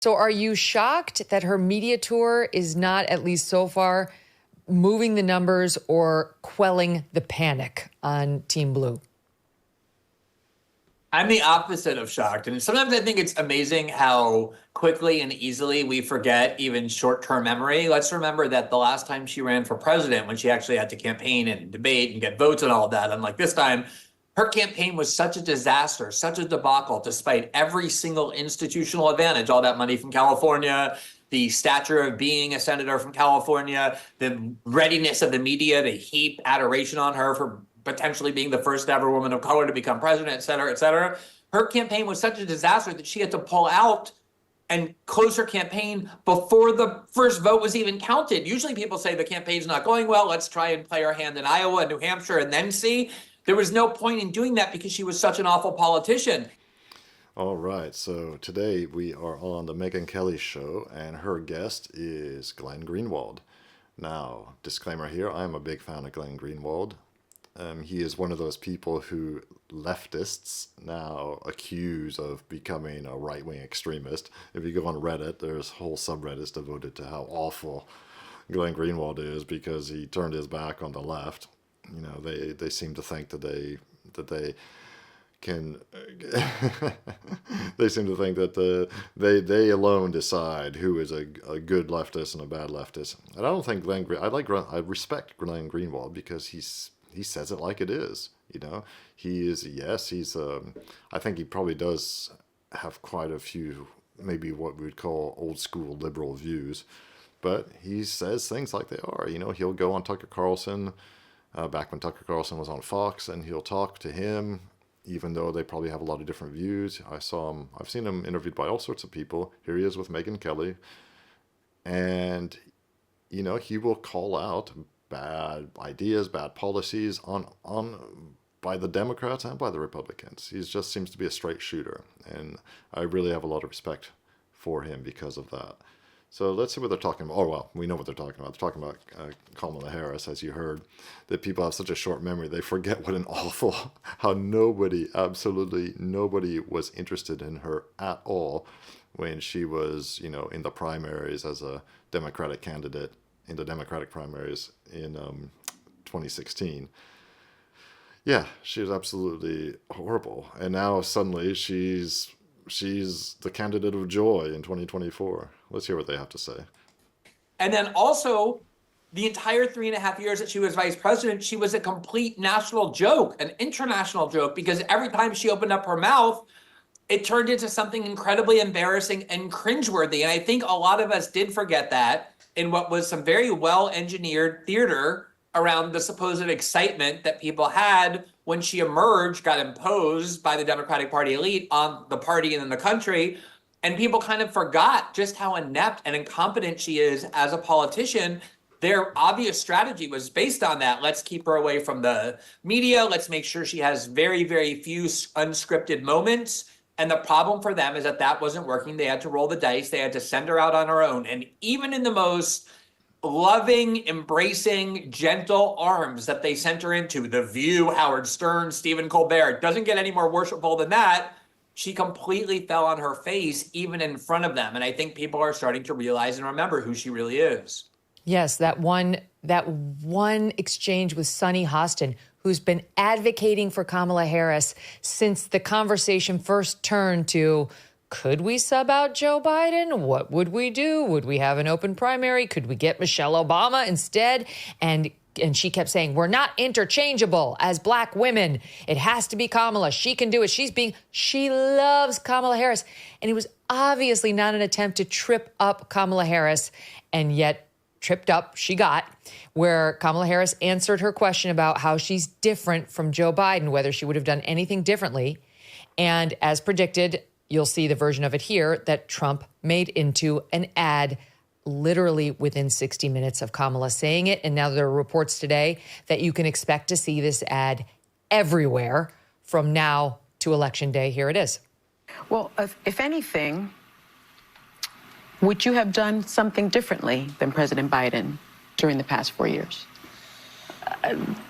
So are you shocked that her media tour is not, at least so far, moving the numbers or quelling the panic on Team Blue? I'm the opposite of shocked. And sometimes I think it's amazing how quickly and easily we forget even short-term memory. Let's remember that the last time she ran for president, when she actually had to campaign and debate and get votes and all of that, unlike this time, her campaign was such a disaster, such a debacle, despite every single institutional advantage, all that money from California, the stature of being a senator from California, the readiness of the media to heap adoration on her for potentially being the first ever woman of color to become president, et cetera, et cetera. Her campaign was such a disaster that she had to pull out and close her campaign before the first vote was even counted. Usually people say the campaign's not going well, let's try and play our hand in Iowa and New Hampshire and then see. There was no point in doing that because she was such an awful politician. All right, so today we are on the Megyn Kelly show, and her guest is Glenn Greenwald. Now, disclaimer here, I'm a big fan of Glenn Greenwald. He is one of those people who leftists now accuse of becoming a right-wing extremist. If you go on Reddit, there's whole subreddits devoted to how awful Glenn Greenwald is because he turned his back on the left. You know, they seem to think that they can they seem to think that they alone decide who is a good leftist and a bad leftist. And I don't think I respect Glenn Greenwald because he says it like it is. You know, I think he probably does have quite a few, maybe what we would call old school liberal views, but he says things like they are. You know, he'll go on Tucker Carlson, back when Tucker Carlson was on Fox, and he'll talk to him, even though they probably have a lot of different views. I've seen him interviewed by all sorts of people. Here he is with Megyn Kelly, and you know, he will call out bad ideas, bad policies by the Democrats and by the Republicans. He just seems to be a straight shooter, and I really have a lot of respect for him because of that. So let's see what they're talking about. Oh, well, we know what they're talking about. They're talking about Kamala Harris, as you heard. That people have such a short memory. They forget how absolutely nobody was interested in her at all when she was, you know, in the primaries as a Democratic candidate in the Democratic primaries in 2016. Yeah, she was absolutely horrible. And now suddenly she's the candidate of joy in 2024. Let's hear what they have to say. And then also, the entire 3.5 years that she was vice president, she was a complete national joke, an international joke, because every time she opened up her mouth, it turned into something incredibly embarrassing and cringeworthy. And I think a lot of us did forget that in what was some very well-engineered theater around the supposed excitement that people had when she emerged, got imposed by the Democratic Party elite on the party and in the country. And people kind of forgot just how inept and incompetent she is as a politician. Their obvious strategy was based on that. Let's keep her away from the media. Let's make sure she has very, very few unscripted moments. And the problem for them is that wasn't working. They had to roll the dice. They had to send her out on her own. And even in the most loving, embracing, gentle arms that they sent her into, The View, Howard Stern, Stephen Colbert, doesn't get any more worshipful than that. She completely fell on her face, even in front of them. And I think people are starting to realize and remember who she really is. Yes, that one exchange with Sonny Hostin, who's been advocating for Kamala Harris since the conversation first turned to, could we sub out Joe Biden? What would we do? Would we have an open primary? Could we get Michelle Obama instead? And she kept saying, we're not interchangeable as Black women. It has to be Kamala. She can do it. She loves Kamala Harris. And it was obviously not an attempt to trip up Kamala Harris, and yet tripped up she got, where Kamala Harris answered her question about how she's different from Joe Biden, whether she would have done anything differently. And as predicted, you'll see the version of it here that Trump made into an ad literally within 60 minutes of Kamala saying it. And now there are reports today that you can expect to see this ad everywhere from now to Election Day. Here it is. Well, if anything, would you have done something differently than President Biden during the past 4 years?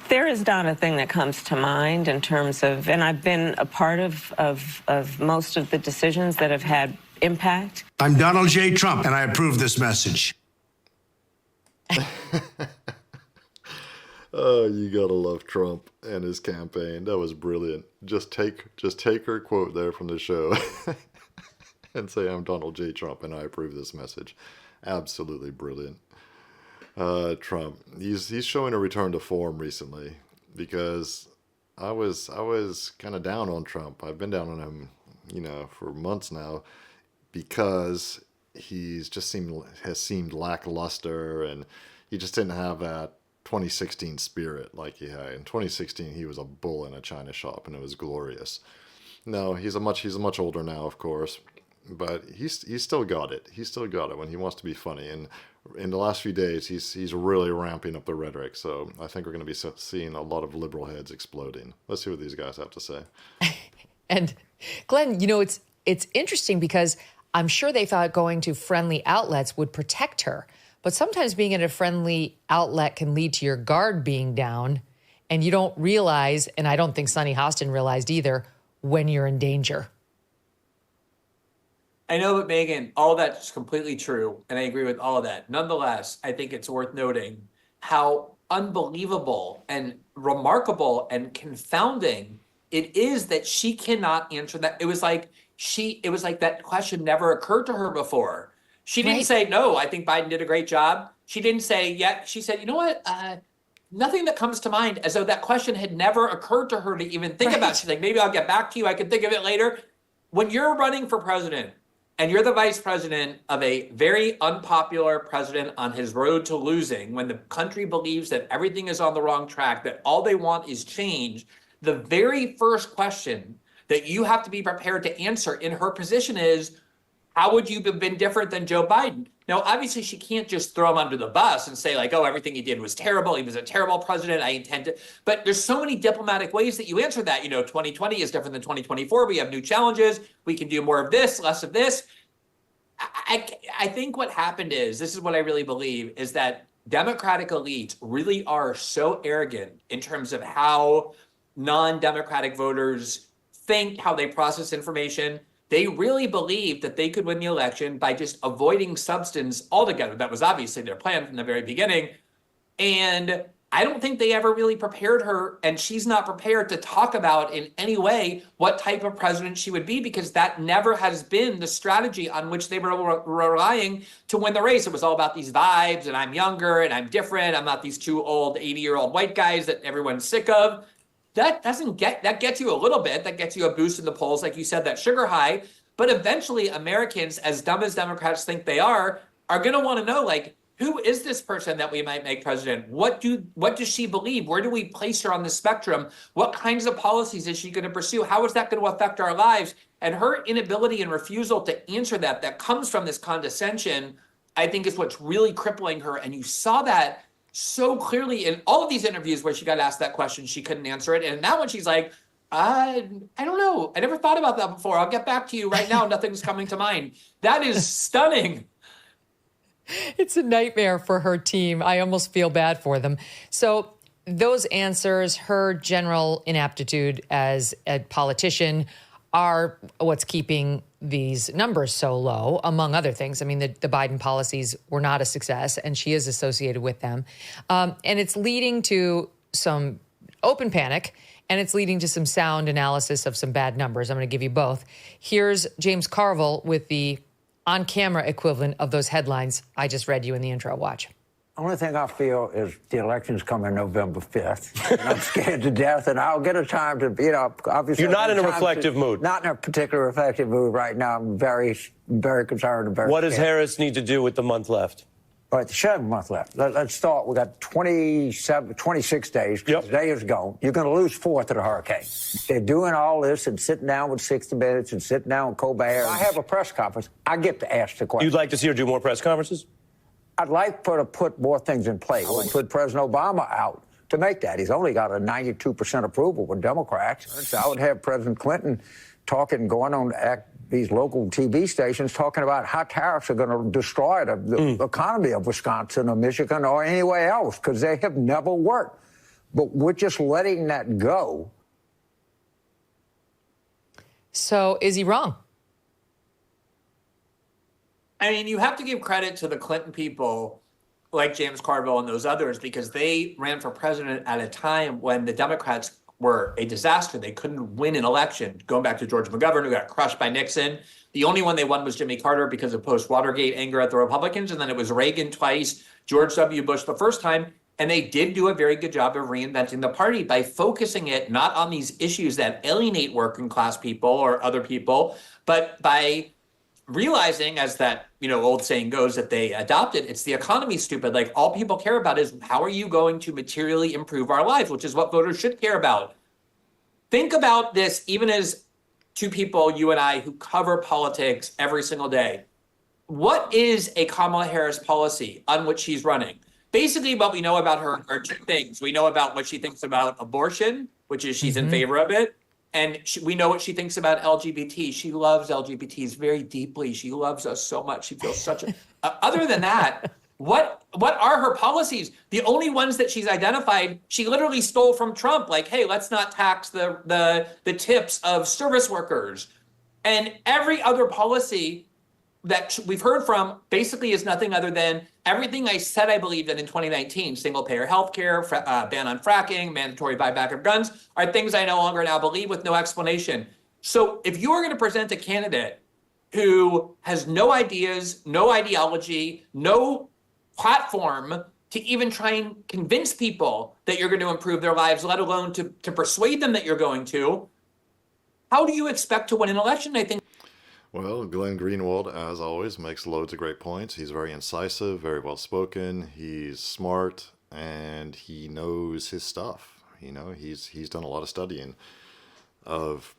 There is not a thing that comes to mind in terms of, and I've been a part of most of the decisions that have had impact? I'm Donald J. Trump, and I approve this message. Oh, you gotta love Trump and his campaign. That was brilliant. Just take her quote there from the show and say, I'm Donald J. Trump and I approve this message. Absolutely brilliant. Trump, he's showing a return to form recently, because I was kind of down on Trump. I've been down on him, for months now, because he's just has seemed lackluster, and he just didn't have that 2016 spirit like he had. In 2016, he was a bull in a china shop, and it was glorious. No, he's much older now, of course, but he's still got it. He's still got it when he wants to be funny. And in the last few days, he's really ramping up the rhetoric. So I think we're going to be seeing a lot of liberal heads exploding. Let's see what these guys have to say. And Glenn, it's interesting because I'm sure they thought going to friendly outlets would protect her. But sometimes being in a friendly outlet can lead to your guard being down, and you don't realize, and I don't think Sonny Hostin realized either, when you're in danger. I know, but Megyn, all that's completely true, and I agree with all of that. Nonetheless, I think it's worth noting how unbelievable and remarkable and confounding it is that she cannot answer that. It was like that question never occurred to her before. She didn't say, no, I think Biden did a great job. She didn't say, yeah. She said, you know what? Nothing that comes to mind, as though that question had never occurred to her to even think about. She's like, maybe I'll get back to you. I can think of it later. When you're running for president and you're the vice president of a very unpopular president on his road to losing, when the country believes that everything is on the wrong track, that all they want is change, the very first question that you have to be prepared to answer in her position is, how would you have been different than Joe Biden? Now, obviously, she can't just throw him under the bus and say, like, oh, everything he did was terrible. He was a terrible president. I intend to. But there's so many diplomatic ways that you answer that. 2020 is different than 2024. We have new challenges. We can do more of this, less of this. I think what happened is, this is what I really believe, is that Democratic elites really are so arrogant in terms of how non-Democratic voters think, how they process information. They really believed that they could win the election by just avoiding substance altogether. That was obviously their plan from the very beginning. And I don't think they ever really prepared her, and she's not prepared to talk about in any way what type of president she would be, because that never has been the strategy on which they were relying to win the race. It was all about these vibes, and I'm younger, and I'm different. I'm not these two old 80-year-old white guys that everyone's sick of. That gets you a little bit. That gets you a boost in the polls, like you said, that sugar high. But eventually, Americans, as dumb as Democrats think they are going to want to know, like, who is this person that we might make president? What does she believe? Where do we place her on the spectrum? What kinds of policies is she going to pursue? How is that going to affect our lives? And her inability and refusal to answer that comes from this condescension, I think, is what's really crippling her. And you saw that so clearly in all of these interviews where she got asked that question, she couldn't answer it. And now when she's like, I don't know. I never thought about that before. I'll get back to you right now. Nothing's coming to mind. That is stunning. It's a nightmare for her team. I almost feel bad for them. So those answers, her general inaptitude as a politician, are what's keeping these numbers so low, among other things. I mean, the Biden policies were not a success, and she is associated with them. And it's leading to some open panic, and it's leading to some sound analysis of some bad numbers. I'm going to give you both. Here's James Carville with the on-camera equivalent of those headlines I just read you in the intro. Watch. The only thing I feel is the election's coming November 5th. And I'm scared to death, and I'll get a time to, obviously. You're not in a reflective mood. Not in a particular reflective mood right now. I'm very, very concerned and very What does scared. Harris need to do with the month left? All right, the 7 month left. Let's start. We got 26 days. Yep. Today is gone. You're going to lose 4th of the hurricane. They're doing all this and sitting down with 60 Minutes and sitting down with Colbert. I have a press conference. I get to ask the question. You'd like to see her do more press conferences? I'd like her to put more things in place. I would put President Obama out to make that. He's only got a 92% approval with Democrats. So I would have President Clinton going on these local TV stations talking about how tariffs are going to destroy the economy of Wisconsin or Michigan or anywhere else, because they have never worked. But we're just letting that go. So is he wrong? I mean, you have to give credit to the Clinton people like James Carville and those others, because they ran for president at a time when the Democrats were a disaster. They couldn't win an election. Going back to George McGovern, who got crushed by Nixon. The only one they won was Jimmy Carter because of post-Watergate anger at the Republicans. And then it was Reagan twice, George W. Bush the first time. And they did do a very good job of reinventing the party by focusing it not on these issues that alienate working class people or other people, but by realizing, as that old saying goes that they adopted, it's the economy, stupid. Like, all people care about is how are you going to materially improve our lives, which is what voters should care about. Think about this, even as two people, you and I, who cover politics every single day. What is a Kamala Harris policy on which she's running? Basically, what we know about her are two things. We know about what she thinks about abortion, which is she's in favor of it. And we know what she thinks about LGBT. She loves LGBTs very deeply. She loves us so much. She feels such a... other than that, what are her policies? The only ones that she's identified, she literally stole from Trump. Like, hey, let's not tax the tips of service workers. And every other policy that we've heard from basically is nothing other than everything I said I believed in 2019, single-payer healthcare, ban on fracking, mandatory buyback of guns, are things I no longer now believe with no explanation. So if you are going to present a candidate who has no ideas, no ideology, no platform to even try and convince people that you're going to improve their lives, let alone to persuade them that you're going to, how do you expect to win an election? I think. Well, Glenn Greenwald, as always, makes loads of great points. He's very incisive, very well spoken. He's smart, and he knows his stuff. He's done a lot of studying of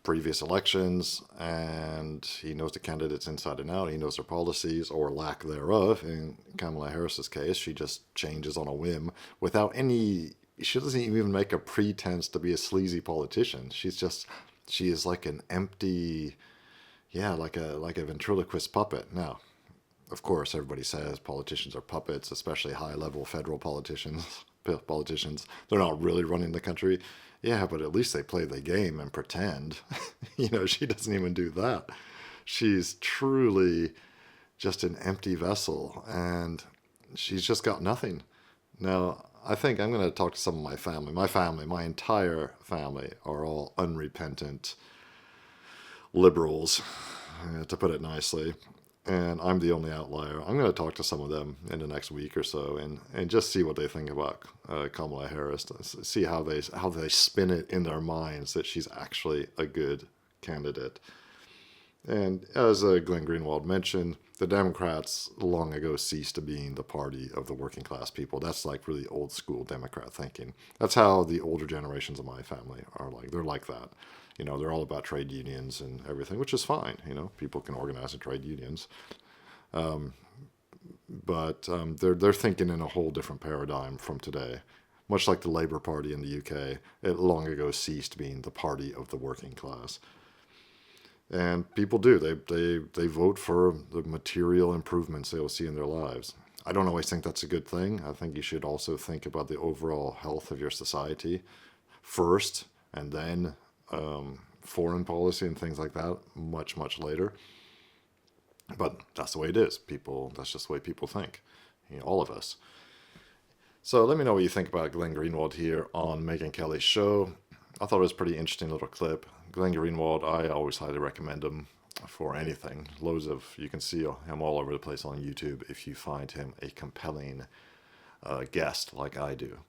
previous elections, and he knows the candidates inside and out. He knows their policies, or lack thereof. In Kamala Harris's case, she just changes on a whim without any... She doesn't even make a pretense to be a sleazy politician. She is like an empty... Yeah, like a ventriloquist puppet. Now, of course, everybody says politicians are puppets, especially high-level federal politicians. They're not really running the country. Yeah, but at least they play the game and pretend. She doesn't even do that. She's truly just an empty vessel, and she's just got nothing. Now, I think I'm going to talk to some of my family. My entire family are all unrepentant liberals, to put it nicely, and I'm the only outlier. I'm going to talk to some of them in the next week or so and just see what they think about Kamala Harris, to see how they spin it in their minds that she's actually a good candidate. And as Glenn Greenwald mentioned, the Democrats long ago ceased to being the party of the working class people. That's like really old school Democrat thinking. That's how the older generations of my family are like. They're like that. They're all about trade unions and everything, which is fine. People can organize in trade unions. But they're thinking in a whole different paradigm from today. Much like the Labour Party in the UK, it long ago ceased being the party of the working class. And people do. They vote for the material improvements they will see in their lives. I don't always think that's a good thing. I think you should also think about the overall health of your society first, and then foreign policy and things like that much, much later. But that's the way it is. That's just the way people think. All of us. So let me know what you think about Glenn Greenwald here on Megyn Kelly's show. I thought it was a pretty interesting little clip. Glenn Greenwald, I always highly recommend him for anything. You can see him all over the place on YouTube if you find him a compelling guest like I do.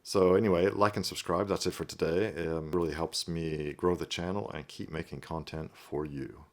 So anyway, like and subscribe. That's it for today. It really helps me grow the channel and keep making content for you.